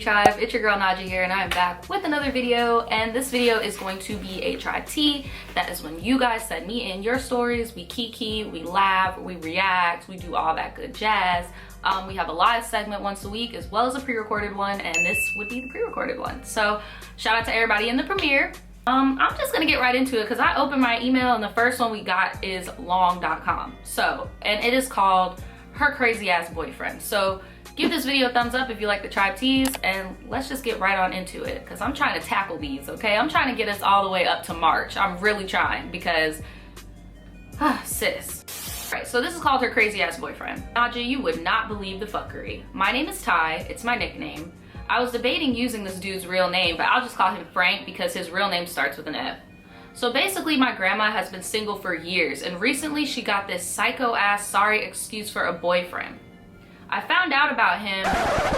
Tribe, it's your girl Naja here, and I am back with another video. And this video is going to be a Tribe Tea. That is when you guys send me in your stories. We kiki, we laugh, we react, we do all that good jazz. We have a live segment once a week as well as a pre-recorded one, and this would be the pre-recorded one. So shout out to everybody in the premiere. I'm just gonna get right into it because I opened my email and the first one we got is long.com. So, and it is called Her Crazy Ass Boyfriend. So give this video a thumbs up if you like the Tribe Teas, and let's just get right on into it because I'm trying to tackle these, okay? I'm trying to get us all the way up to March. I'm really trying because, sis. All right, so this is called Her Crazy Ass Boyfriend. Naja, you would not believe the fuckery. My name is Ty, it's my nickname. I was debating using this dude's real name, but I'll just call him Frank because his real name starts with an F. So basically, my grandma has been single for years, and recently she got this psycho-ass sorry excuse for a boyfriend. I found out about him.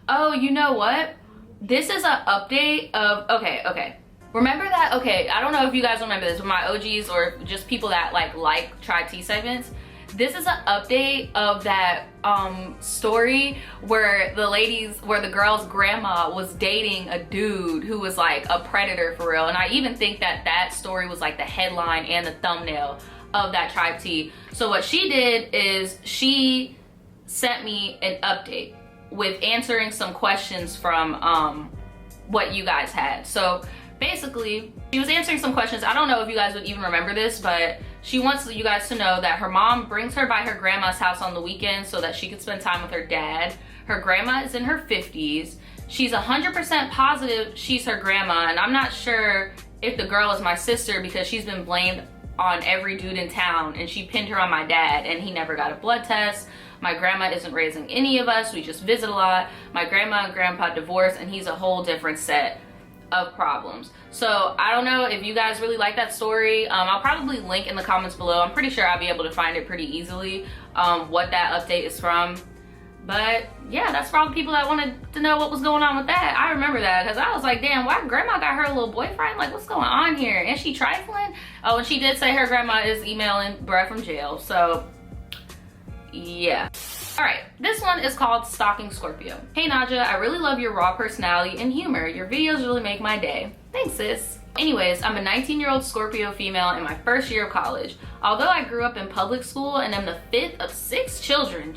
Oh, you know what? This is an update of, okay. Remember that, okay, I don't know if you guys remember this, with my OGs or just people that like Tribe Tea segments. This is an update of that story where the girl's grandma was dating a dude who was like a predator for real. And I even think that story was like the headline and the thumbnail of that Tribe Tea. So what she did is she sent me an update with answering some questions from what you guys had. So basically, she was answering some questions. I don't know if you guys would even remember this, but she wants you guys to know that her mom brings her by her grandma's house on the weekend so that she could spend time with her dad. Her grandma is in her 50s. She's 100% positive she's her grandma, and I'm not sure if the girl is my sister because she's been blamed on every dude in town, and she pinned her on my dad, and he never got a blood test. My grandma isn't raising any of us. We just visit a lot. My grandma and grandpa divorced, and he's a whole different set of problems. So I don't know if you guys really like that story. I'll probably link in the comments below. I'm pretty sure I'll be able to find it pretty easily, what that update is from. But yeah, that's for all the people that wanted to know what was going on with that. I remember that because I was like, damn, why grandma got her little boyfriend? Like, what's going on here? Is she trifling? Oh, and she did say her grandma is emailing bruh from jail. So yeah. All right, this one is called Stalking Scorpio. Hey Naja, I really love your raw personality and humor. Your videos really make my day. Thanks, sis. Anyways, I'm a 19-year-old Scorpio female in my first year of college. Although I grew up in public school and am the fifth of 6 children,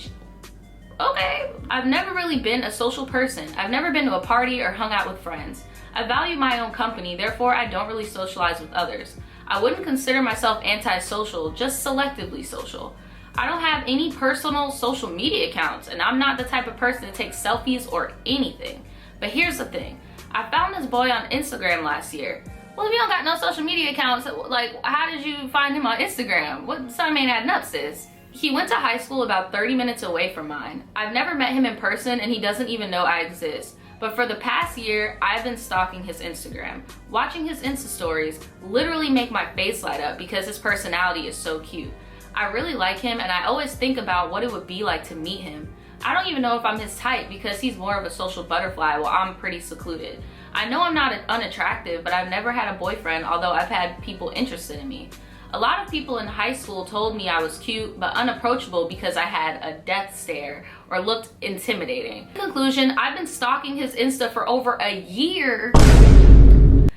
okay, I've never really been a social person. I've never been to a party or hung out with friends. I value my own company, therefore I don't really socialize with others. I wouldn't consider myself antisocial, just selectively social. I don't have any personal social media accounts, and I'm not the type of person to take selfies or anything. But here's the thing. I found this boy on Instagram last year. Well, if you don't got no social media accounts, like, how did you find him on Instagram? What, something ain't adding up, sis. He went to high school about 30 minutes away from mine. I've never met him in person, and he doesn't even know I exist. But for the past year, I've been stalking his Instagram. Watching his Insta stories literally make my face light up because his personality is so cute. I really like him, and I always think about what it would be like to meet him. I don't even know if I'm his type because he's more of a social butterfly while I'm pretty secluded. I know I'm not unattractive, but I've never had a boyfriend, although I've had people interested in me. A lot of people in high school told me I was cute but unapproachable because I had a death stare or looked intimidating. In conclusion, I've been stalking his Insta for over a year.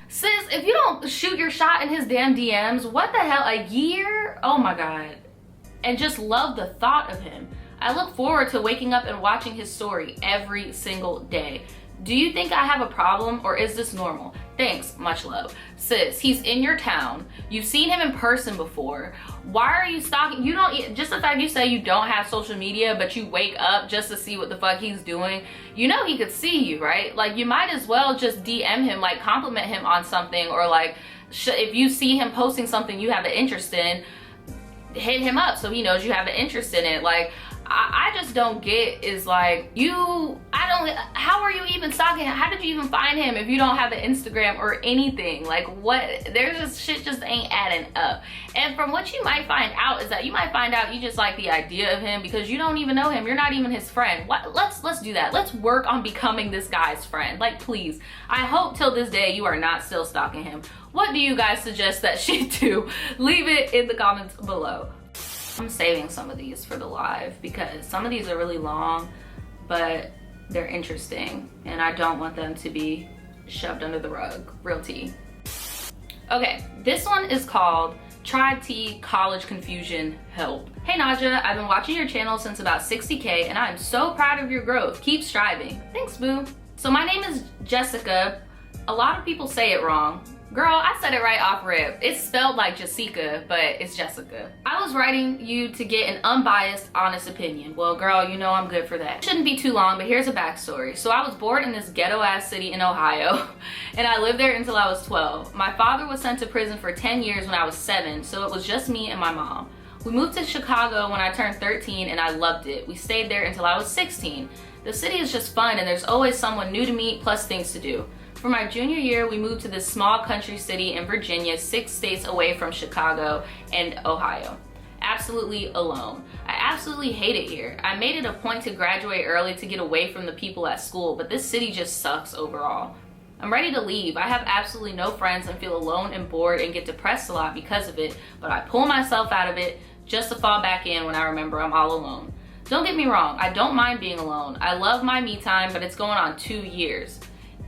Sis, if you don't shoot your shot in his damn DMs, what the hell, a year? Oh my God. And just love the thought of him. I look forward to waking up and watching his story every single day. Do you think I have a problem or is this normal? Thanks, much love. Sis, he's in your town. You've seen him in person before. Why are you stalking? You don't, just the fact you say you don't have social media, but you wake up just to see what the fuck he's doing. You know he could see you, right? Like, you might as well just DM him, like compliment him on something, or like, if you see him posting something you have an interest in, hit him up so he knows you have an interest in it. Like, I just don't get is like, how are you even stalking him? How did you even find him if you don't have an Instagram or anything? Like, what, there's just, shit just ain't adding up. And from what you might find out is that you might find out you just like the idea of him because you don't even know him. You're not even his friend. What, let's do that. Let's work on becoming this guy's friend. Like, please. I hope till this day you are not still stalking him. What do you guys suggest that she do? Leave it in the comments below. I'm saving some of these for the live because some of these are really long, but They're interesting, and I don't want them to be shoved under the rug. Real tea. Okay, this one is called Tribetea College Confusion Help. Hey Naja, I've been watching your channel since about 60K and I'm so proud of your growth. Keep striving. Thanks, boo. So my name is Jessica. A lot of people say it wrong. Girl, I said it right off rip. It's spelled like Jessica, but it's Jessica. I was writing you to get an unbiased, honest opinion. Well, girl, you know I'm good for that. Shouldn't be too long, but here's a backstory. So I was born in this ghetto-ass city in Ohio, and I lived there until I was 12. My father was sent to prison for 10 years when I was 7, so it was just me and my mom. We moved to Chicago when I turned 13, and I loved it. We stayed there until I was 16. The city is just fun, and there's always someone new to meet, plus things to do. For my junior year, we moved to this small country city in Virginia, 6 states away from Chicago and Ohio. Absolutely alone. I absolutely hate it here. I made it a point to graduate early to get away from the people at school, but this city just sucks overall. I'm ready to leave. I have absolutely no friends and feel alone and bored and get depressed a lot because of it, but I pull myself out of it just to fall back in when I remember I'm all alone. Don't get me wrong, I don't mind being alone. I love my me time, but it's going on 2 years.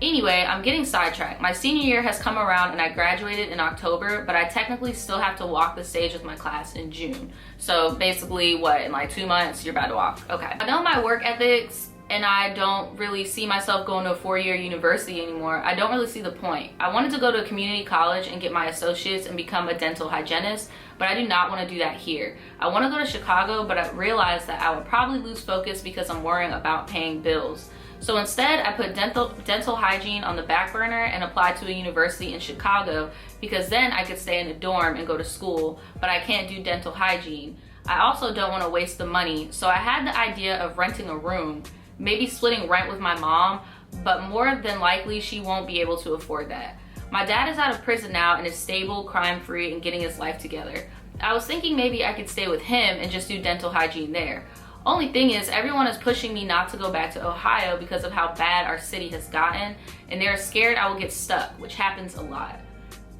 Anyway, I'm getting sidetracked. My senior year has come around and I graduated in October, but I technically still have to walk the stage with my class in June. So basically, what, in like 2 months, you're about to walk? Okay. I know my work ethics and I don't really see myself going to a 4-year university anymore. I don't really see the point. I wanted to go to a community college and get my associates and become a dental hygienist, but I do not want to do that here. I want to go to Chicago, but I realized that I would probably lose focus because I'm worrying about paying bills. So instead, I put dental hygiene on the back burner and applied to a university in Chicago because then I could stay in a dorm and go to school, but I can't do dental hygiene. I also don't want to waste the money, so I had the idea of renting a room, maybe splitting rent with my mom, but more than likely she won't be able to afford that. My dad is out of prison now and is stable, crime-free, and getting his life together. I was thinking maybe I could stay with him and just do dental hygiene there. Only thing is, everyone is pushing me not to go back to Ohio because of how bad our city has gotten, and they're scared I will get stuck, which happens a lot.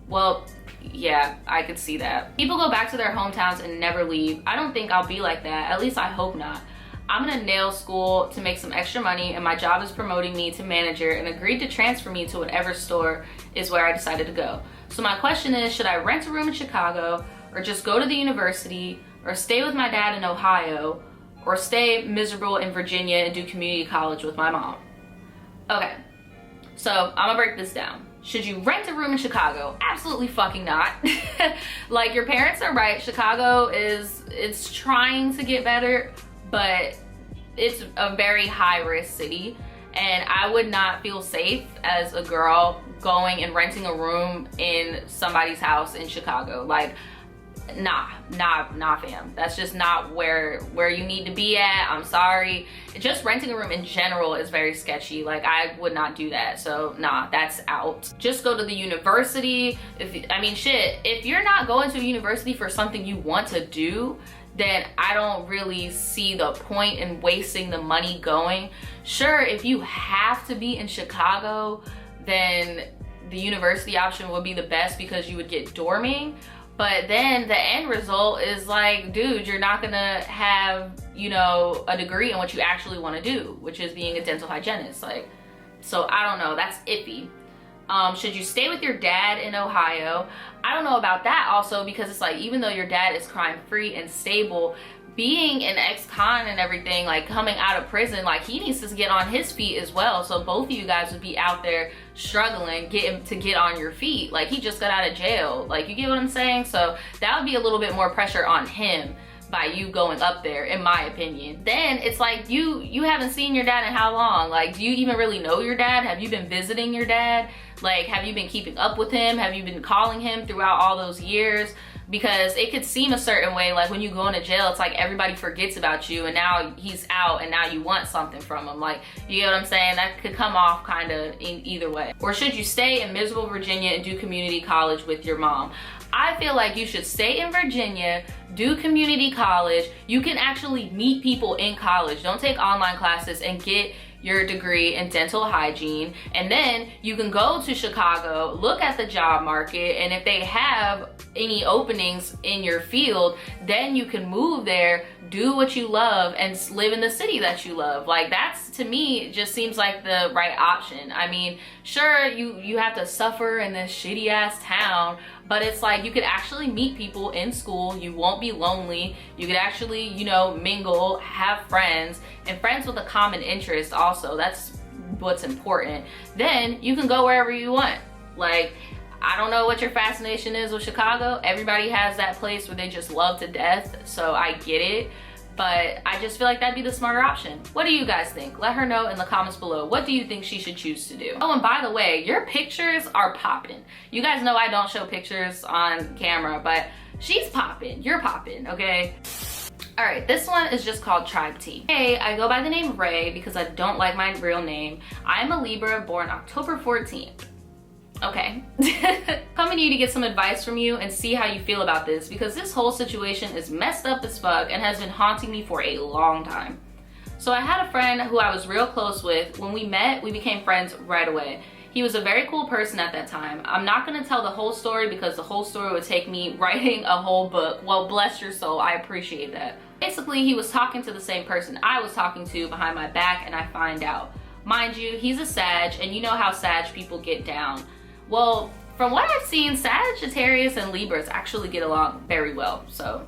Well, yeah, I could see that. People go back to their hometowns and never leave. I don't think I'll be like that, at least I hope not. I'm in a nail school to make some extra money, and my job is promoting me to manager and agreed to transfer me to whatever store is where I decided to go. So my question is, should I rent a room in Chicago, or just go to the university, or stay with my dad in Ohio, or stay miserable in Virginia and do community college with my mom? Okay, so I'm gonna break this down. Should you rent a room in Chicago? Absolutely fucking not. Like, your parents are right. Chicago it's trying to get better, but it's a very high-risk city, and I would not feel safe as a girl going and renting a room in somebody's house in Chicago. Like, nah fam, that's just not where you need to be at. I'm sorry. Just renting a room in general is very sketchy. Like, I would not do that, so nah, that's out. Just go to the university. If you're not going to a university for something you want to do, then I don't really see the point in wasting the money going. Sure, if you have to be in Chicago, then the university option would be the best because you would get dorming. But then the end result is like, dude, you're not gonna have, a degree in what you actually want to do, which is being a dental hygienist. Like, so I don't know, that's iffy. Should you stay with your dad in Ohio? I don't know about that also, because it's like, even though your dad is crime-free and stable, being an ex-con and everything, like coming out of prison, like he needs to get on his feet as well. So both of you guys would be out there struggling, getting to get on your feet. Like, he just got out of jail. Like, you get what I'm saying? So that would be a little bit more pressure on him by you going up there, in my opinion. Then it's like, you haven't seen your dad in how long? Like, do you even really know your dad? Have you been visiting your dad? Like, have you been keeping up with him? Have you been calling him throughout all those years? Because it could seem a certain way, like when you go into jail, it's like everybody forgets about you and now he's out and now you want something from him. Like, you get what I'm saying? That could come off kind of in either way. Or should you stay in miserable Virginia and do community college with your mom? I feel like you should stay in Virginia, do community college. You can actually meet people in college. Don't take online classes, and get your degree in dental hygiene, and then you can go to Chicago, look at the job market, and if they have any openings in your field, then you can move there, do what you love, and live in the city that you love. Like, that's, to me, just seems like the right option. I mean, sure, you have to suffer in this shitty ass town, but it's like you could actually meet people in school. You won't be lonely. You could actually, you know, mingle, have friends, and friends with a common interest also. That's what's important. Then you can go wherever you want. Like, I don't know what your fascination is with Chicago. Everybody has that place where they just love to death, so I get it. But I just feel like that'd be the smarter option. What do you guys think? Let her know in the comments below. What do you think she should choose to do? Oh, and by the way, your pictures are popping. You guys know I don't show pictures on camera, but she's popping. You're popping, okay? All right, this one is just called Tribetea. Hey, I go by the name Ray because I don't like my real name. I'm a Libra born October 14th. Okay. Coming to you to get some advice from you and see how you feel about this, because this whole situation is messed up as fuck and has been haunting me for a long time. So I had a friend who I was real close with. When we met, we became friends right away. He was a very cool person at that time. I'm not gonna tell the whole story because the whole story would take me writing a whole book. Well, bless your soul, I appreciate that. Basically, he was talking to the same person I was talking to behind my back, and I find out. Mind you, he's a Sag, and you know how Sag people get down. Well, from what I've seen, Sagittarius and Libras actually get along very well. So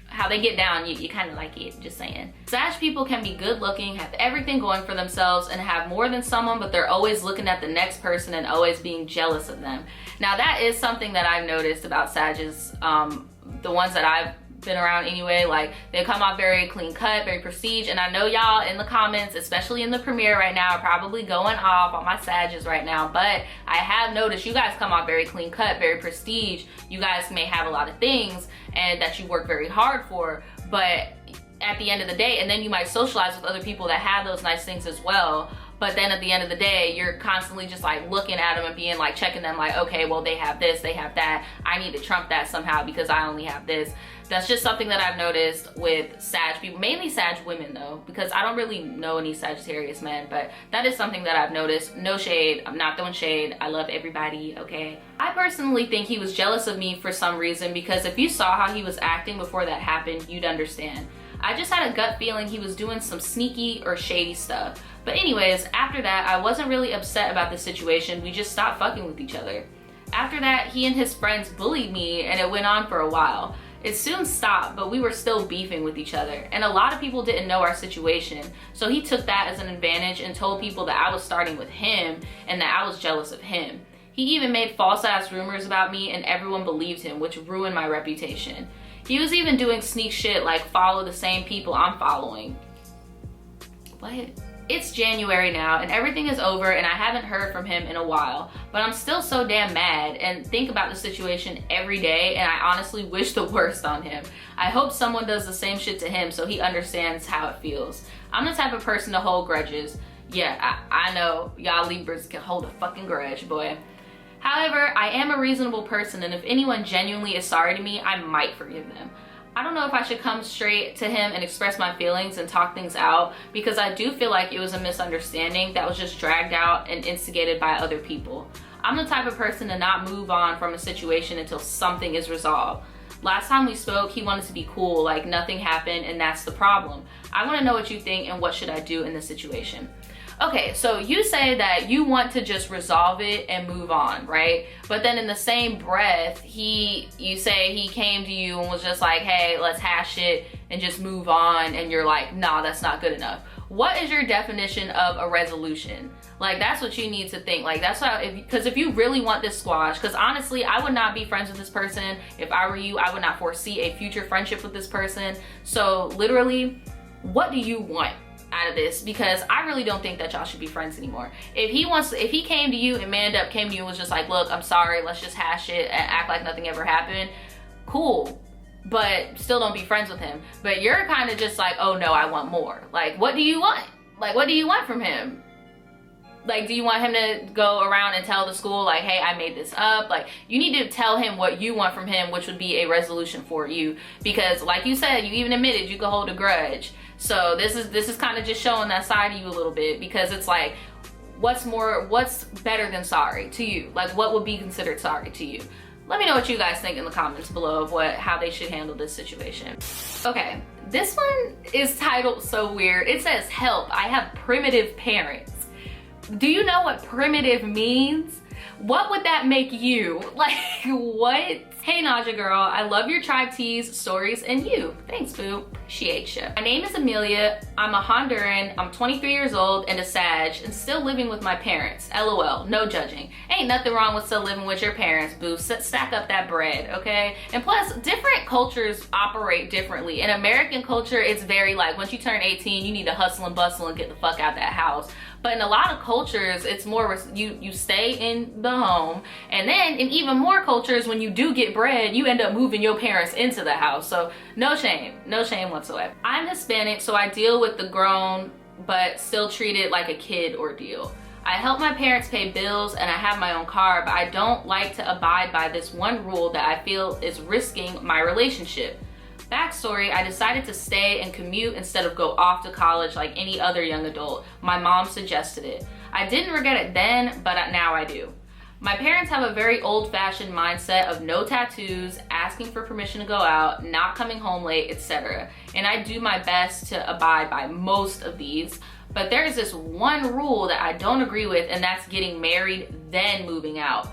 how they get down, you kind of like it, just saying. Sag people can be good looking, have everything going for themselves, and have more than someone, but they're always looking at the next person and always being jealous of them. Now that is something that I've noticed about Sages, the ones that I've been around anyway. Like, they come off very clean cut, very prestige, and I know y'all in the comments, especially in the premiere right now, are probably going off on my Sages right now, but I have noticed you guys come off very clean cut, very prestige. You guys may have a lot of things and that you work very hard for, but at the end of the day, and then you might socialize with other people that have those nice things as well, but then at the end of the day, you're constantly just like looking at them and being like, checking them like, okay, well, they have this, they have that, I need to trump that somehow because I only have this. That's just something that I've noticed with Sag people, mainly Sag women though, because I don't really know any Sagittarius men, but that is something that I've noticed. No shade, I'm not throwing shade, I love everybody, okay? I personally think he was jealous of me for some reason, because if you saw how he was acting before that happened, you'd understand. I just had a gut feeling he was doing some sneaky or shady stuff. But anyways, after that, I wasn't really upset about the situation. We just stopped fucking with each other. After that, he and his friends bullied me, and it went on for a while. It soon stopped, but we were still beefing with each other. And a lot of people didn't know our situation. So he took that as an advantage and told people that I was starting with him and that I was jealous of him. He even made false ass rumors about me, and everyone believed him, which ruined my reputation. He was even doing sneak shit like follow the same people I'm following. What? It's January now and everything is over, and I haven't heard from him in a while, but I'm still so damn mad and think about the situation every day, and I honestly wish the worst on him. I hope someone does the same shit to him so he understands how it feels. I'm the type of person to hold grudges. Yeah, I know y'all Libras can hold a fucking grudge, boy. However, I am a reasonable person, and if anyone genuinely is sorry to me, I might forgive them. I don't know if I should come straight to him and express my feelings and talk things out, because I do feel like it was a misunderstanding that was just dragged out and instigated by other people. I'm the type of person to not move on from a situation until something is resolved. Last time we spoke, he wanted to be cool, like nothing happened, and that's the problem. I want to know what you think and what should I do in this situation. Okay, so you say that you want to just resolve it and move on, right? But then in the same breath, you say he came to you and was just like, hey, let's hash it and just move on, and you're like, nah, that's not good enough. What is your definition of a resolution? Like, that's what you need to think. Like, that's how, because if you really want this squash, because honestly, I would not be friends with this person. If I were you, I would not foresee a future friendship with this person. So literally, what do you want out of this? Because I really don't think that y'all should be friends anymore. If he came to you and manned up, came to you and was just like, look, I'm sorry, let's just hash it and act like nothing ever happened, cool, but still don't be friends with him. But you're kind of just like, oh no, I want more. Like, what do you want? Like, what do you want from him? Like, do you want him to go around and tell the school like, hey, I made this up? Like, you need to tell him what you want from him, which would be a resolution for you. Because like you said, you even admitted you could hold a grudge. So this is kind of just showing that side of you a little bit, because it's like, what's better than sorry to you? Like, what would be considered sorry to you? Let me know what you guys think in the comments below of how they should handle this situation. Okay, this one is titled so weird. It says, help, I have primitive parents. Do you know what primitive means? What would that make you? Like, what? Hey Naja girl, I love your tribe teas, stories, and you. Thanks boo, appreciate you. My name is Amelia, I'm a Honduran, I'm 23 years old and a Sag and still living with my parents. LOL, no judging. Ain't nothing wrong with still living with your parents, boo. Stack up that bread, okay? And plus, different cultures operate differently. In American culture, it's very like, once you turn 18, you need to hustle and bustle and get the fuck out that house. But in a lot of cultures, it's more you stay in the home, and then in even more cultures, when you do get bread, you end up moving your parents into the house. So no shame whatsoever. I'm Hispanic, so I deal with the grown but still treat it like a kid ordeal. I help my parents pay bills and I have my own car, but I don't like to abide by this one rule that I feel is risking my relationship. Backstory, I decided to stay and commute instead of go off to college like any other young adult. My mom suggested it. I didn't regret it then, but now I do. My parents have a very old-fashioned mindset of no tattoos, asking for permission to go out, not coming home late, etc. And I do my best to abide by most of these, but there is this one rule that I don't agree with, and that's getting married, then moving out.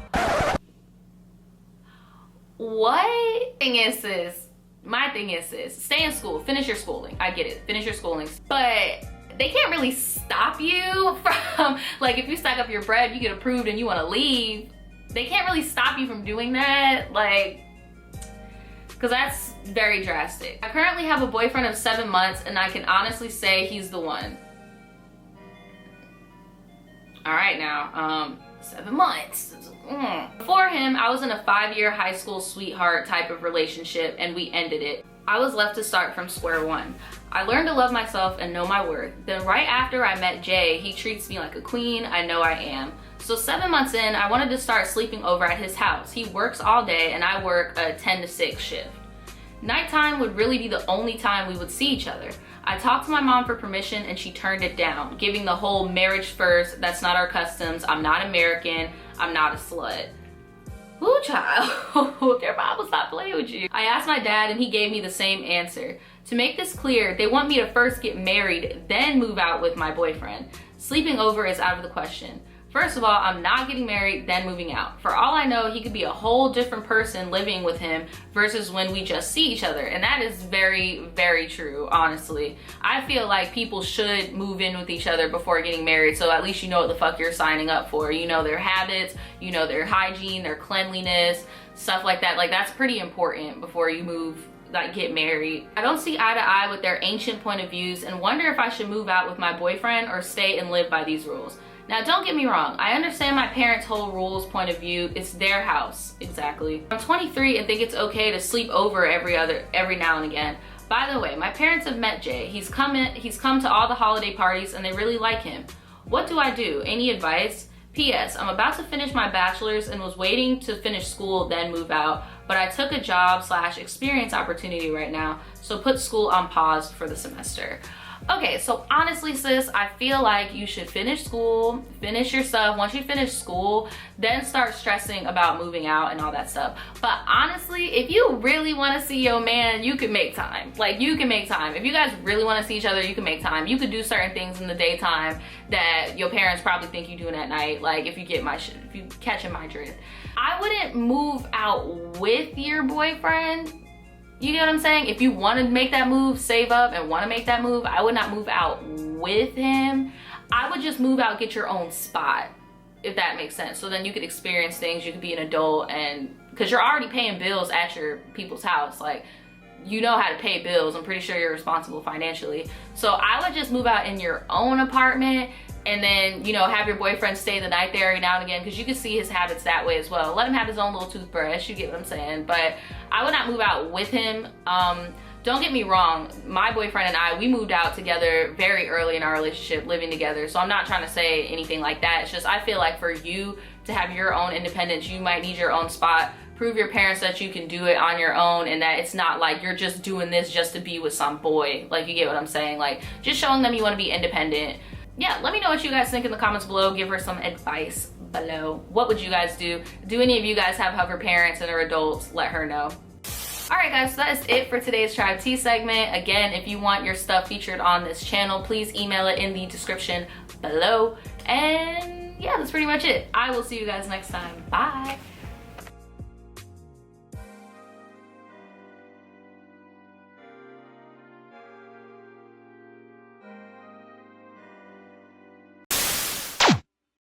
What thing is this? My thing is this, stay in school, finish your schooling. I get it, finish your schooling. But they can't really stop you from, like if you stack up your bread, you get approved and you wanna leave, they can't really stop you from doing that, like, cause that's very drastic. I currently have a boyfriend of 7 months and I can honestly say he's the one. All right now, 7 months. Before him, I was in a 5-year high school sweetheart type of relationship and we ended it. I was left to start from square one. I learned to love myself and know my worth. Then right after I met Jay, he treats me like a queen. I know I am. So 7 months in, I wanted to start sleeping over at his house. He works all day and I work a 10 to 6 shift. Nighttime would really be the only time we would see each other. I talked to my mom for permission and she turned it down, giving the whole marriage first, that's not our customs, I'm not American, I'm not a slut. Ooh, child, your mom will stop playing with you. I asked my dad and he gave me the same answer. To make this clear, they want me to first get married, then move out with my boyfriend. Sleeping over is out of the question. First of all, I'm not getting married, then moving out. For all I know, he could be a whole different person living with him versus when we just see each other. And that is very, very true, honestly. I feel like people should move in with each other before getting married, so at least you know what the fuck you're signing up for. You know their habits, you know their hygiene, their cleanliness, stuff like that. Like, that's pretty important before you move, like, get married. I don't see eye to eye with their ancient point of views and wonder if I should move out with my boyfriend or stay and live by these rules. Now, don't get me wrong, I understand my parents' whole rules point of view. It's their house, exactly. I'm 23 and think it's okay to sleep over every now and again. By the way, my parents have met Jay. He's come to all the holiday parties and they really like him. What do I do? Any advice? P.S. I'm about to finish my bachelor's and was waiting to finish school then move out, but I took a job / experience opportunity right now, so put school on pause for the semester. Okay, so honestly, sis, I feel like you should finish school, finish your stuff. Once you finish school, then start stressing about moving out and all that stuff. But honestly, if you really want to see your man, you can make time. Like, you can make time. If you guys really want to see each other, you can make time. You could do certain things in the daytime that your parents probably think you're doing at night. Like, if you catching my drift. I wouldn't move out with your boyfriend. You get what I'm saying? If you want to make that move, save up and want to make that move, I would not move out with him. I would just move out, get your own spot, if that makes sense. So then you could experience things, you could be an adult, and because you're already paying bills at your people's house, like, you know how to pay bills. I'm pretty sure you're responsible financially. So I would just move out in your own apartment and then, you know, have your boyfriend stay the night there every now and again, because you can see his habits that way as well. Let him have his own little toothbrush, you get what I'm saying? But I would not move out with him. Don't get me wrong, my boyfriend and I, we moved out together very early in our relationship, living together. So I'm not trying to say anything like that. It's just, I feel like for you to have your own independence, you might need your own spot prove your parents that you can do it on your own and that it's not like you're just doing this just to be with some boy. Like, you get what I'm saying? Like, just showing them you want to be independent. Yeah, let me know what you guys think in the comments below. Give her some advice below. What would you guys do? Do any of you guys have hover parents and are adults? Let her know. Alright guys, so that is it for today's Tribe Tea segment. Again, if you want your stuff featured on this channel, please email it in the description below. And yeah, that's pretty much it. I will see you guys next time. Bye.